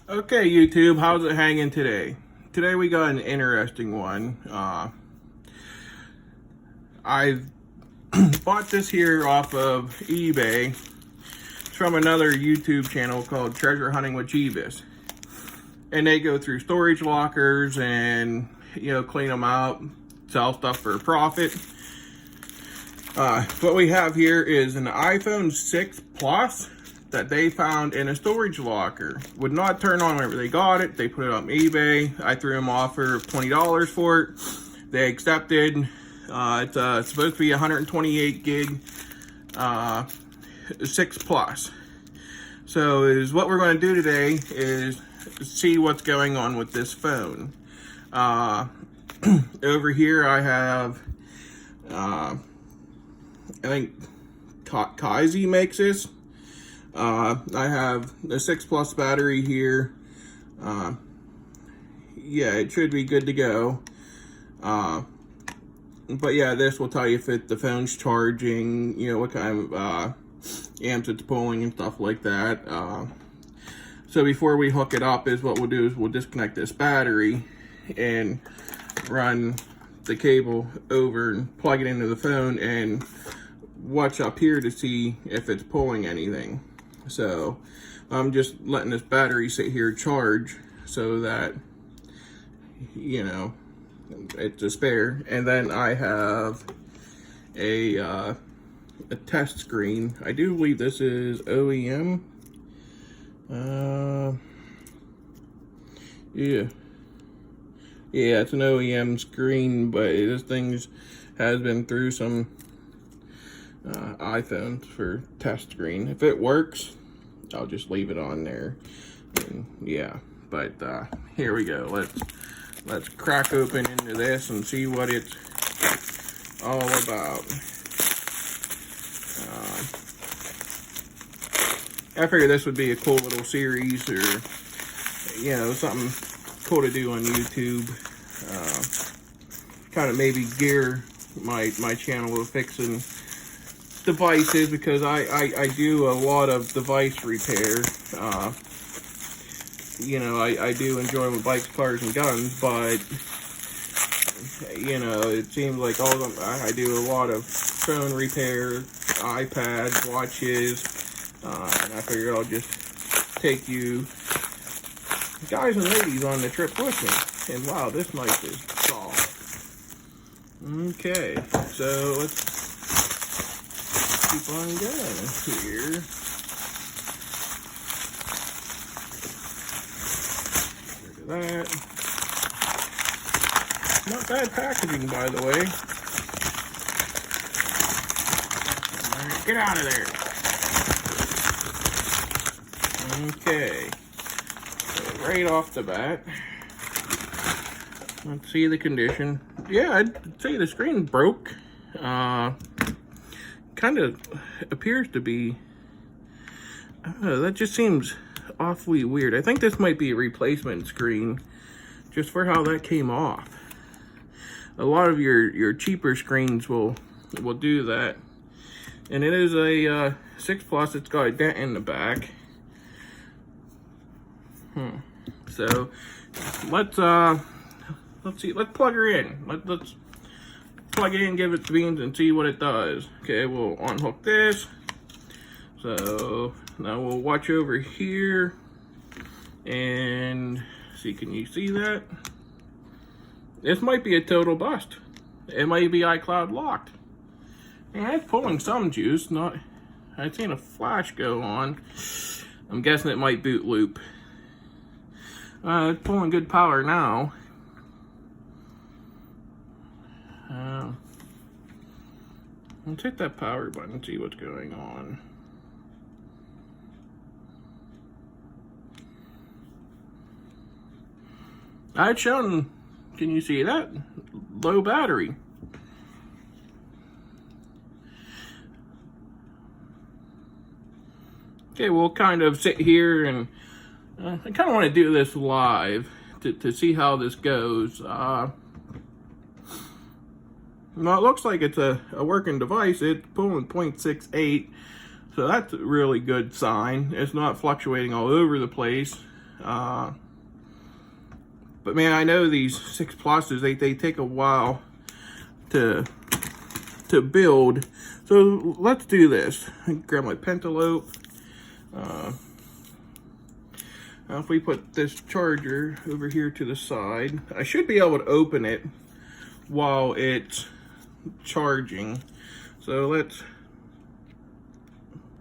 Okay, YouTube, how's it hanging today? Today we got an interesting one. I bought this here off of eBay. It's from another YouTube channel called Treasure Hunting with Jebus. And they go through storage lockers and, clean them out, sell stuff for a profit. What we have here is an iPhone 6 Plus that they found in a storage locker. Would not turn on whenever they got it. They put it on eBay. I threw them an offer of $20 for it. They accepted. It's supposed to be 128 gig 6 Plus. So is what we're going to do today is see what's going on with this phone. Over here I have, I think Kaizi makes this. I have the 6 Plus battery here. Yeah, it should be good to go. But yeah, this will tell you if the phone's charging, what kind of amps it's pulling and stuff like that. So before we hook it up, what we'll do is we'll disconnect this battery and run the cable over and plug it into the phone and watch up here to see if it's pulling anything. So I'm just letting this battery sit here charge so that, it's a spare. And then I have a test screen. I do believe this is OEM. Yeah, it's an OEM screen, but this thing has been through some iPhones for test screen. If it works, I'll just leave it on there. And yeah, but here we go. Let's crack open into this and see what it's all about. I figured this would be a cool little series, or something cool to do on YouTube. Kind of maybe gear my channel with fixing devices, because I do a lot of device repair. I do enjoy my bikes, cars, and guns, but it seems like all of them. I do a lot of phone repair, iPads, watches, and I figured I'll just take you guys and ladies on the trip with me. And wow, this knife is soft. Okay, so let's keep on going here. Look at that. Not bad packaging, by the way. All right, get out of there. Okay. So right off the bat, let's see the condition. Yeah, I'd say the screen broke. Kind of appears to be, I don't know, that just seems awfully weird. I think this might be a replacement screen just for how that came off. A lot of your cheaper screens will do that. And it is a 6 Plus. It's got a dent in the back. So let's see. Let's plug her in. Let's plug it in, give it the beans, and see what it does. Okay, we'll unhook this. So now we'll watch over here and see. Can you see that? This might be a total bust. It might be iCloud locked. And it's pulling some juice. I've seen a flash go on. I'm guessing it might boot loop. It's pulling good power now. Let's hit that power button and see what's going on. It's showing, can you see that? Low battery. Okay, we'll kind of sit here and I kind of want to do this live to see how this goes. Well, it looks like it's a working device. It's pulling 0.68, so that's a really good sign. It's not fluctuating all over the place. But man, I know these 6 Pluses, they take a while to build. So let's do this. Grab my Pentalope. Now if we put this charger over here to the side, I should be able to open it while it's charging. So let's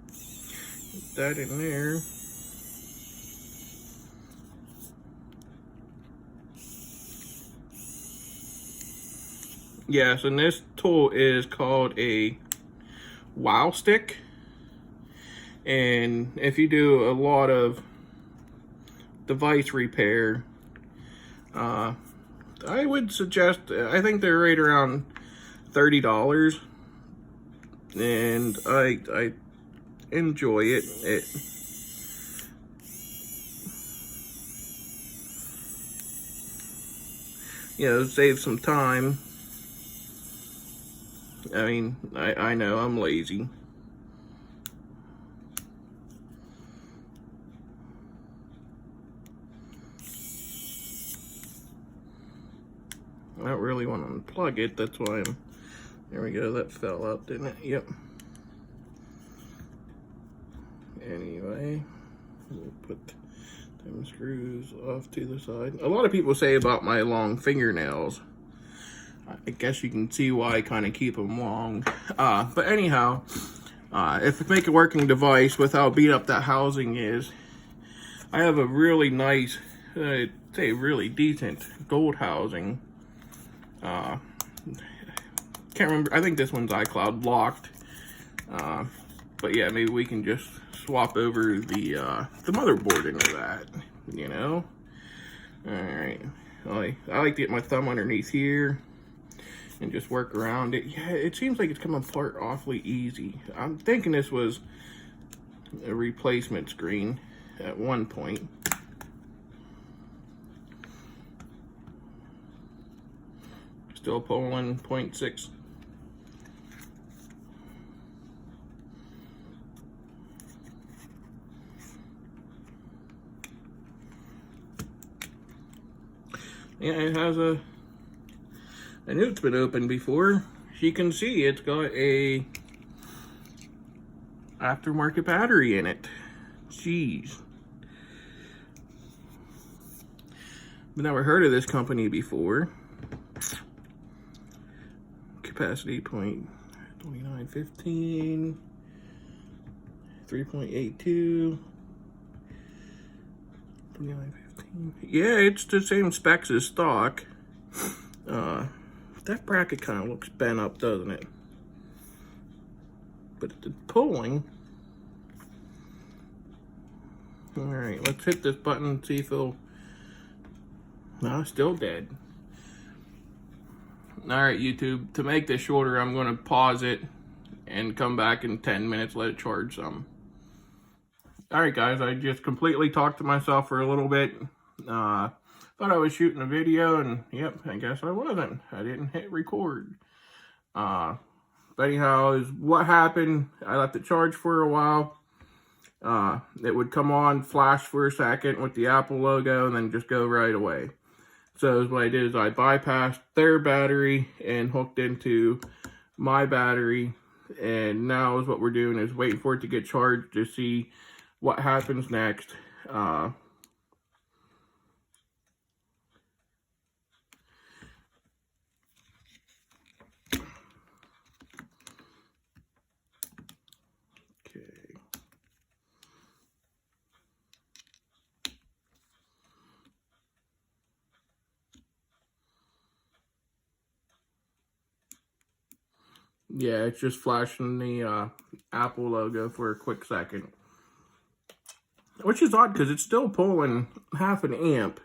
put that in there. Yes, and this tool is called a wow stick. And if you do a lot of device repair, I would suggest, I think they're right around $30. And I enjoy it. Saves some time. I mean, I know I'm lazy. I don't really want to unplug it, that's why there we go, that fell out, didn't it? Yep. Anyway, we'll put them screws off to the side. A lot of people say about my long fingernails. I guess you can see why I kind of keep them long. But anyhow, if you make a working device with how beat up that housing is, I have a really nice, I'd say really decent gold housing. Can't remember, I think this one's iCloud locked. But yeah, maybe we can just swap over the motherboard into that, you know? Alright, I like to get my thumb underneath here and just work around it. Yeah, it seems like it's coming apart awfully easy. I'm thinking this was a replacement screen at one point. Still pulling 0.6. Yeah, it has I knew it's been opened before. As you can see, it's got a aftermarket battery in it. Jeez. I've never heard of this company before. Capacity 0.2915, 3.82, 2915. Yeah, it's the same specs as stock. That bracket kind of looks bent up, doesn't it? But the pulling. All right, let's hit this button and see if it'll. No, still dead. All right, YouTube, to make this shorter, I'm going to pause it and come back in 10 minutes, let it charge some. All right, guys, I just completely talked to myself for a little bit. Thought I was shooting a video, and yep, I guess I wasn't. I didn't hit record. But anyhow, is what happened. I left it charge for a while. It would come on, flash for a second with the Apple logo, and then just go right away. So what I did is I bypassed their battery and hooked into my battery. And now is what we're doing is waiting for it to get charged to see what happens next. Yeah, it's just flashing the Apple logo for a quick second. Which is odd because it's still pulling half an amp.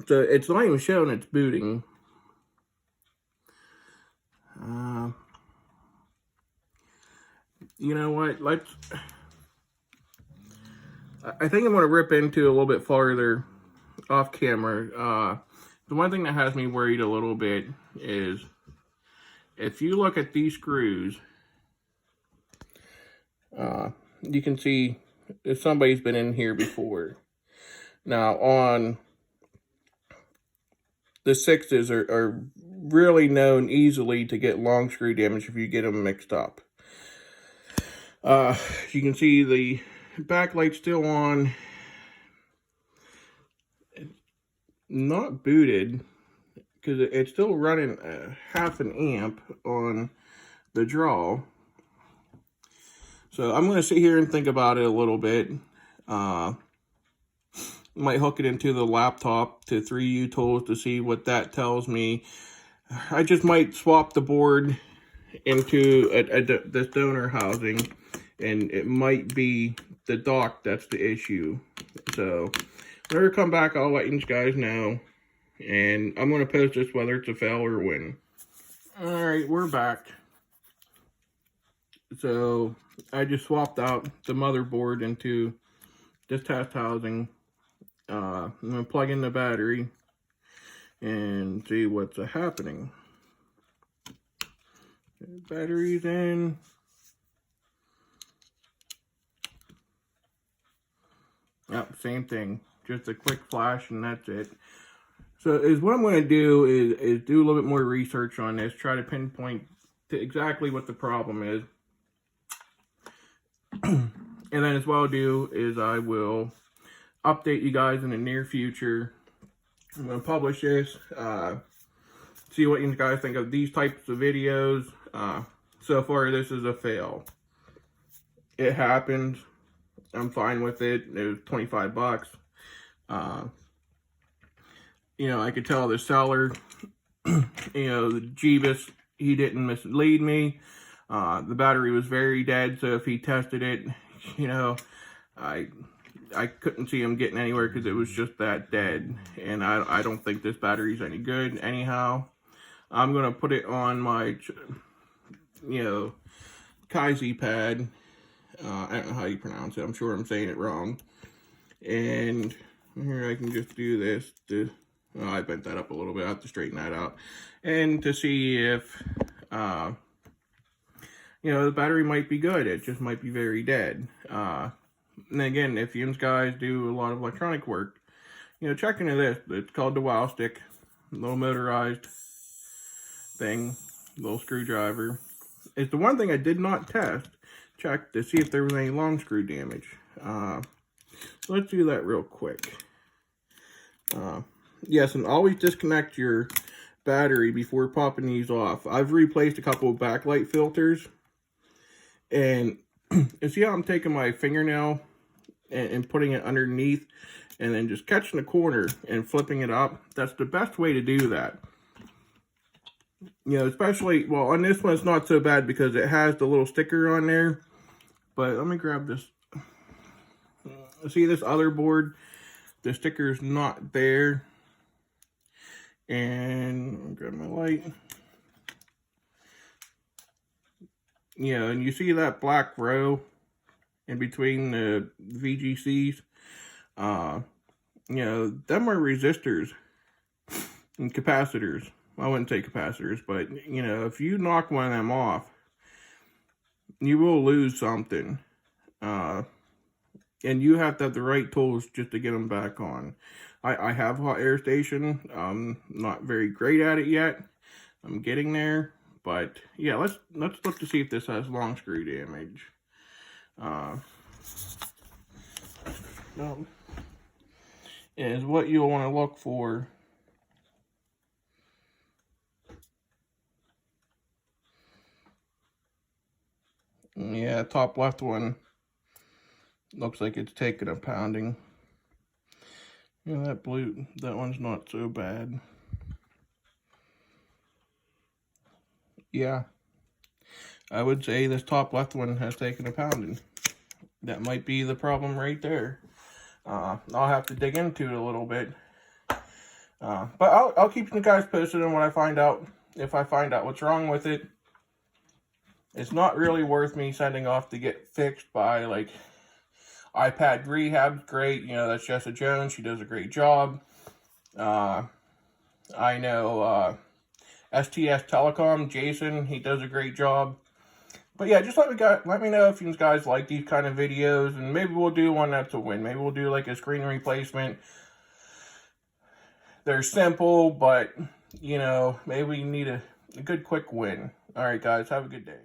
So it's not even showing it's booting. You know what? I think I'm going to rip into a little bit farther off camera. The one thing that has me worried a little bit is if you look at these screws, you can see if somebody's been in here before. Now on the 6s are really known easily to get long screw damage if you get them mixed up. You can see the backlight's still on. Not booted, because it's still running half an amp on the draw. So I'm going to sit here and think about it a little bit. Might hook it into the laptop to 3U tools to see what that tells me. I just might swap the board into this donor housing, and it might be the dock that's the issue. So whenever I come back, I'll let you guys know, and I'm going to post this whether it's a fail or a win. Alright, we're back. So I just swapped out the motherboard into this test housing. I'm going to plug in the battery and see what's happening. Battery's in. Yep, same thing. Just a quick flash and that's it. So what I'm going to do is do a little bit more research on this. Try to pinpoint to exactly what the problem is. And then as well do is I will update you guys in the near future. I'm going to publish this. See what you guys think of these types of videos. So far, this is a fail. It happened. I'm fine with it. It was 25 bucks. You know, I could tell the seller, you know, the jebus, he didn't mislead me. The battery was very dead, so if he tested it, you know, I couldn't see him getting anywhere because it was just that dead. And I don't think this battery's any good anyhow. I'm going to put it on my, you know, Kaizi pad. I don't know how you pronounce it. I'm sure I'm saying it wrong. And here I can just do this to, oh, I bent that up a little bit. I have to straighten that out. And to see if, you know, the battery might be good. It just might be very dead. And again, if you guys do a lot of electronic work, you know, check into this. It's called the Wow Stick. Little motorized thing. Little screwdriver. It's the one thing I did not test. Check to see if there was any long screw damage. So let's do that real quick. Yes, and always disconnect your battery before popping these off. I've replaced a couple of backlight filters. And you see how I'm taking my fingernail and putting it underneath and then just catching the corner and flipping it up? That's the best way to do that. You know, especially, well, on this one it's not so bad because it has the little sticker on there. But let me grab this. See this other board? The sticker's not there. And I'll grab my light. You know, and you see that black row in between the VGCs? You know, them are resistors and capacitors. I wouldn't say capacitors, but, you know, if you knock one of them off, you will lose something. And you have to have the right tools just to get them back on. I have a hot air station. I'm not very great at it yet. I'm getting there. But yeah, let's look to see if this has long screw damage. Is what you'll want to look for. Yeah, top left one looks like it's taking a pounding. Yeah, that one's not so bad. Yeah, I would say this top left one has taken a pounding. That might be the problem right there. I'll have to dig into it a little bit. But I'll keep you guys posted on what I find out. If I find out what's wrong with it. It's not really worth me sending off to get fixed by, like, iPad Rehab's great. You know, that's Jessa Jones. She does a great job. I know STS Telecom, Jason, he does a great job. But yeah, just let me know if you guys like these kind of videos, and maybe we'll do one that's a win. Maybe we'll do like a screen replacement. They're simple, but you know, maybe we need a good quick win. All right, guys, have a good day.